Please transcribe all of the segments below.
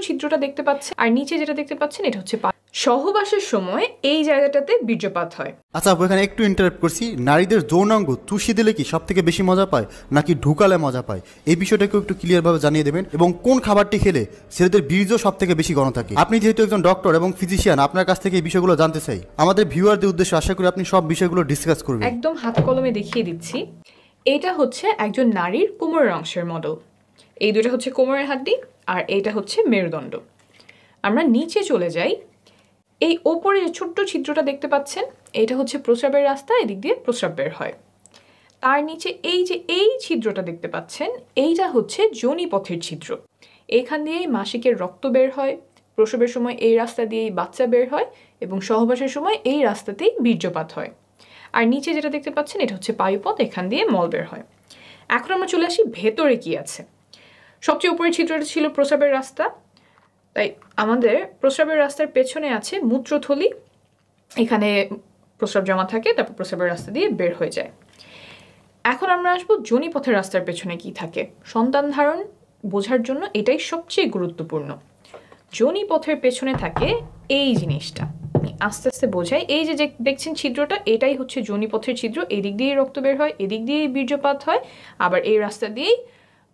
ছিদ্রটা দেখতে পাচ্ছেন, আর নিচে যেটা দেখতে পাচ্ছেন এটা হচ্ছে সহবাসের সময় এই জায়গাটাতে বীর্যপাত হয়। আচ্ছা আপু, এখানে একটু ইন্টারাপ্ট করছি, নারীদের যৌনাঙ্গ চুষি দিলে কি সব থেকে বেশি মজা পায় নাকি ঢুকালে মজা পায়, এই বিষয়টাকেও একটু ক্লিয়ারভাবে জানিয়ে দেবেন, এবং কোন খাবারটি খেলে ছেলেদের বীর্য সব থেকে বেশি ঘন থাকে। আপনি যেহেতু একজন ডক্টর এবং ফিজিশিয়ান, আপনার কাছ থেকে এই বিষয়গুলো জানতে চাই। আমাদের ভিউয়ারদের উদ্দেশ্যে আশা করি আপনি সব বিষয়গুলো ডিসকাস করবেন। একদম হাত কলমে দেখিয়ে দিচ্ছি। এটা হচ্ছে একজন নারীর কোমরের অংশের মডেল। এই দুটো হচ্ছে কোমরের হাড্ডি আর এইটা হচ্ছে মেরুদণ্ড। আমরা নিচে চলে যাই। এই ওপরে যে ছোট্ট ছিদ্রটা দেখতে পাচ্ছেন এটা হচ্ছে প্রস্রাবের রাস্তা, এদিক দিয়ে প্রস্রাব বের হয়। তার নিচে এই যে এই ছিদ্রটা দেখতে পাচ্ছেন এইটা হচ্ছে যোনিপথের ছিদ্র। এখান দিয়েই মাসিকের রক্ত বের হয়, প্রসবের সময় এই রাস্তা দিয়েই বাচ্চা বের হয় এবং সহবাসের সময় এই রাস্তাতেই বীর্যপাত হয়। আর নিচে যেটা দেখতে পাচ্ছেন এটা হচ্ছে পায়ুপথ, এখান দিয়ে মল বের হয়। এখন আমরা চলে আসি ভেতরে কি আছে। সবচেয়ে উপরের ছিদ্রটা ছিল প্রস্রাবের রাস্তা, তাই আমাদের প্রস্রাবের রাস্তার পেছনে আছে মূত্রথলি। এখানে প্রস্রাব জমা থাকে, তারপর প্রস্রাবের রাস্তা দিয়ে বের হয়ে যায়। এখন আমরা আসবো যোনিপথের রাস্তার পেছনে কি থাকে। সন্তান ধারণ বোঝার জন্য এটাই সবচেয়ে গুরুত্বপূর্ণ। যোনিপথের পেছনে থাকে এই জিনিসটা, আস্তে আস্তে বোঝাই। এই যে দেখছেন ছিদ্রটা, এটাই হচ্ছে যোনিপথের ছিদ্র। এদিক দিয়েই রক্ত বের হয়, এদিক দিয়েই বীর্যপাত হয়, আবার এই রাস্তা দিয়েই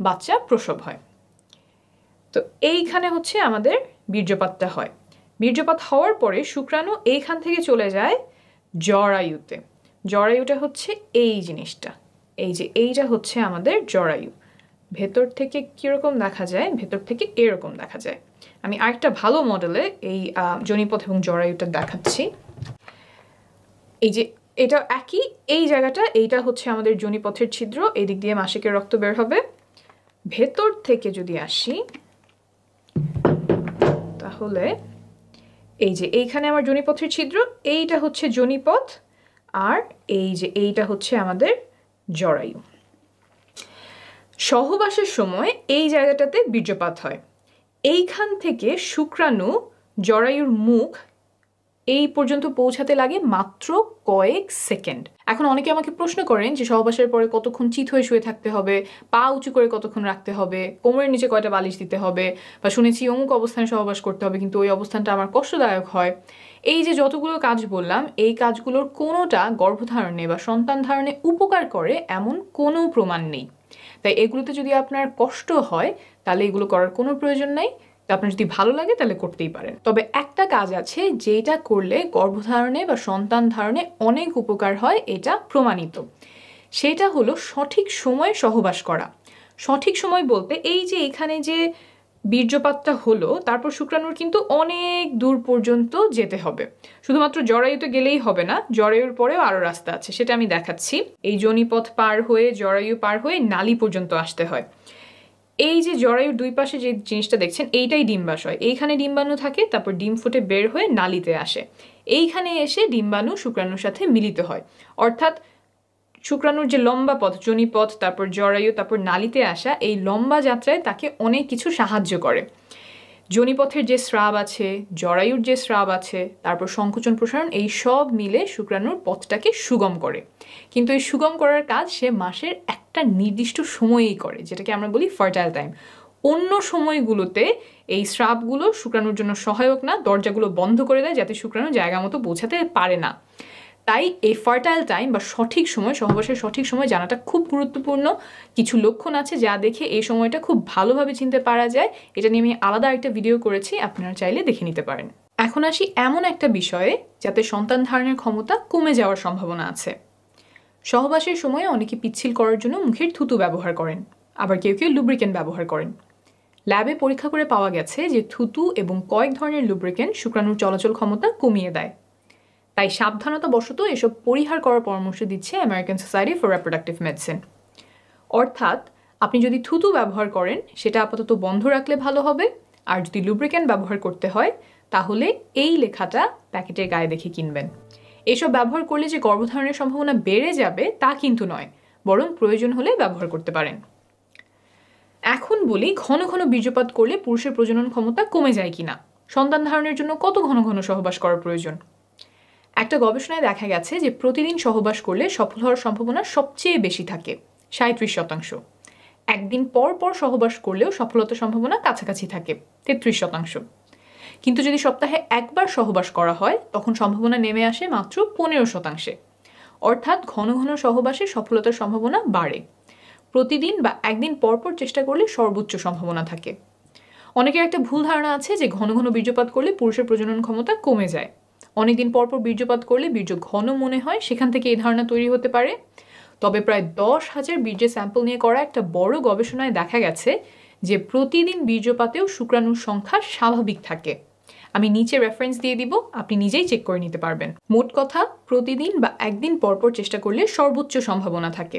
বাচ্চা প্রসব হয়। তো এইখানে হচ্ছে আমাদের বীর্যপাতটা হয়। বীর্যপাত হওয়ার পরে শুক্রাণু এইখান থেকে চলে যায় জরায়ুতে। জরায়ুটা হচ্ছে এই জিনিসটা, এই যে এইটা হচ্ছে আমাদের জরায়ু। ভেতর থেকে কিরকম দেখা যায়, ভেতর থেকে এরকম দেখা যায়। আমি আরেকটা ভালো মডেলে এই যোনিপথ এবং জরায়ুটা দেখাচ্ছি। এই যে এটা একই, এই জায়গাটা এইটা হচ্ছে আমাদের যোনিপথের ছিদ্র, এদিক দিয়ে মাসিকের রক্ত বের হবে। ভেতর থেকে যদি আসি তাহলে এই যে এইখানে আমার যোনিপথের ছিদ্র, এইটা হচ্ছে যোনিপথ, আর এই যে এইটা হচ্ছে আমাদের জরায়ু। সহবাসের সময় এই জায়গাটাতে বীর্যপাত হয়। এইখান থেকে শুক্রাণু জরায়ুর মুখ এই পর্যন্ত পৌঁছাতে লাগে মাত্র কয়েক সেকেন্ড। এখন অনেকে আমাকে প্রশ্ন করেন যে সহবাসের পরে কতক্ষণ চিত হয়ে শুয়ে থাকতে হবে, পা উঁচু করে কতক্ষণ রাখতে হবে, কোমরের নিচে কয়টা বালিশ দিতে হবে, বা শুনেছি অমুক অবস্থানে সহবাস করতে হবে কিন্তু ওই অবস্থানটা আমার কষ্টদায়ক হয়। এই যে যতগুলো কাজ বললাম, এই কাজগুলোর কোনোটা গর্ভধারণে বা সন্তান ধারণে উপকার করে এমন কোনো প্রমাণ নেই। তাই এগুলোতে যদি আপনার কষ্ট হয় তাহলে এগুলো করার কোনো প্রয়োজন নেই। আপনার যদি ভালো লাগে তাহলে করতেই পারেন। তবে একটা কাজ আছে যেটা করলে গর্ভধারণে বা সন্তান ধারণে অনেক উপকার হয়, এটা প্রমাণিত। সেটা হলো সঠিক সময়ে সহবাস করা। সঠিক সময় বলতে এই যে এখানে যে বীর্যপাতটা হলো তারপর শুক্রাণুর কিন্তু অনেক দূর পর্যন্ত যেতে হবে। শুধুমাত্র জরায়ুতে গেলেই হবে না, জরায়ুর পরেও আরো রাস্তা আছে, সেটা আমি দেখাচ্ছি। এই যোনিপথ পার হয়ে জরায়ু পার হয়ে নালী পর্যন্ত আসতে হয়। এই যে জরায়ুর দুই পাশে যে জিনিসটা দেখছেন এইটাই ডিম্বাশয়। এইখানে ডিম্বাণু থাকে, তারপর ডিম ফুটে বের হয়ে নালীতে আসে। এইখানে এসে ডিম্বাণু শুক্রাণুর সাথে মিলিত হয়। অর্থাৎ শুক্রাণুর যে লম্বা পথ, যোনিপথ, তারপর জরায়ু, তারপর নালীতে আসা, এই লম্বা যাত্রায় তাকে অনেক কিছু সাহায্য করে। যোনিপথের যে স্রাব আছে, জরায়ুর যে স্রাব আছে, তারপর সংকোচন প্রসারণ, এই সব মিলে শুক্রাণুর পথটাকে সুগম করে। কিন্তু এই সুগম করার কাজ সে মাসের একটা নির্দিষ্ট সময়েই করে, যেটাকে আমরা বলি ফার্টাইল টাইম। অন্য সময়গুলোতে এই স্রাবগুলো শুক্রাণুর জন্য সহায়ক না, দরজাগুলো বন্ধ করে দেয় যাতে শুক্রাণু জায়গা মতো পৌঁছাতে পারে না। তাই এই ফার্টাইল টাইম বা সঠিক সময়, সহবাসের সঠিক সময় জানাটা খুব গুরুত্বপূর্ণ। কিছু লক্ষণ আছে যা দেখে এই সময়টা খুব ভালোভাবে চিনতে পারা যায়। এটা নিয়ে আমি আলাদা একটা ভিডিও করেছি, আপনারা চাইলে দেখে নিতে পারেন। এখন আসি এমন একটা বিষয়ে যাতে সন্তান ধারণের ক্ষমতা কমে যাওয়ার সম্ভাবনা আছে। সহবাসের সময় অনেকে পিচ্ছিল করার জন্য মুখের থুতু ব্যবহার করেন, আবার কেউ কেউ লুব্রিকেন্ট ব্যবহার করেন। ল্যাবে পরীক্ষা করে পাওয়া গেছে যে থুতু এবং কয়েক ধরনের লুব্রিকেন্ট শুক্রাণুর চলাচল ক্ষমতা কমিয়ে দেয়। তাই সাবধানতা বশত এসব পরিহার করার পরামর্শ দিচ্ছে American society for reproductive medicine. অর্থাৎ আপনি যদি থুতু ব্যবহার করেন সেটা আপাতত বন্ধ রাখলে ভালো হবে, আর যদি লুব্রিকেন্ট ব্যবহার করতে হয় তাহলে এই লেখাটা প্যাকেটের গায়ে দেখে কিনবেন। এসব ব্যবহার করলে যে গর্ভধারণের সম্ভাবনা বেড়ে যাবে তা কিন্তু নয়, বরং প্রয়োজন হলে ব্যবহার করতে পারেন। এখন বলি, ঘন ঘন বীর্যপাত করলে পুরুষের প্রজনন ক্ষমতা কমে যায় কিনা, সন্তান ধারণের জন্য কত ঘন ঘন সহবাস করার প্রয়োজন। একটা গবেষণায় দেখা গেছে যে প্রতিদিন সহবাস করলে সফল হওয়ার সম্ভাবনা সবচেয়ে বেশি থাকে, 37%। একদিন পর পর সহবাস করলেও সফলতার সম্ভাবনা কাছাকাছি থাকে 33%। কিন্তু যদি সপ্তাহে একবার সহবাস করা হয় তখন সম্ভাবনা নেমে আসে মাত্র 15%। অর্থাৎ ঘন ঘন সহবাসে সফলতার সম্ভাবনা বাড়ে। প্রতিদিন বা একদিন পর পর চেষ্টা করলে সর্বোচ্চ সম্ভাবনা থাকে। অনেকের একটা ভুল ধারণা আছে যে ঘন ঘন বীর্যপাত করলে পুরুষের প্রজনন ক্ষমতা কমে যায়। অনেকদিন পর পর বীর্যপাত করলে বীর্য ঘন মনে হয়, সেখান থেকে এই ধারণা তৈরি হতে পারে। তবে প্রায় 10,000 বীর্যের স্যাম্পল নিয়ে করা একটা বড় গবেষণায় দেখা গেছে যে প্রতিদিন বীর্যপাতেও শুক্রাণুর সংখ্যা স্বাভাবিক থাকে। আমি নিচে রেফারেন্স দিয়ে দিব, আপনি নিজেই চেক করে নিতে পারবেন। মোট কথা, প্রতিদিন বা একদিন পর পর চেষ্টা করলে সর্বোচ্চ সম্ভাবনা থাকে।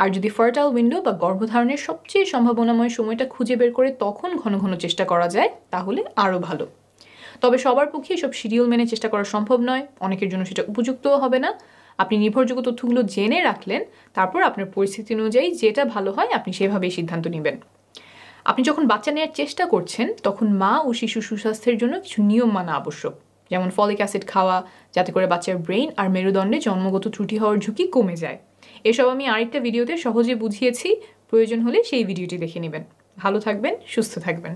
আর যদি ফার্টাইল উইন্ডো বা গর্ভধারণের সবচেয়ে সম্ভাবনাময় সময়টা খুঁজে বের করে তখন ঘন ঘন চেষ্টা করা যায় তাহলে আরও ভালো। তবে সবার পক্ষে সব শিডিউল মেনে চেষ্টা করা সম্ভব নয়, অনেকের জন্য সেটা উপযুক্তও হবে না। আপনি নির্ভরযোগ্য তথ্যগুলো জেনে রাখলেন, তারপর আপনার পরিস্থিতি অনুযায়ী যেটা ভালো হয় আপনি সেভাবেই সিদ্ধান্ত নেবেন। আপনি যখন বাচ্চা নেওয়ার চেষ্টা করছেন তখন মা ও শিশু সুস্বাস্থ্যের জন্য কিছু নিয়ম মানা আবশ্যক, যেমন ফলিক অ্যাসিড খাওয়া, যাতে করে বাচ্চার ব্রেইন আর মেরুদণ্ডে জন্মগত ত্রুটি হওয়ার ঝুঁকি কমে যায়। এসব আমি আরেকটা ভিডিওতে সহজে বুঝিয়েছি, প্রয়োজন হলে সেই ভিডিওটি দেখে নেবেন। ভালো থাকবেন, সুস্থ থাকবেন।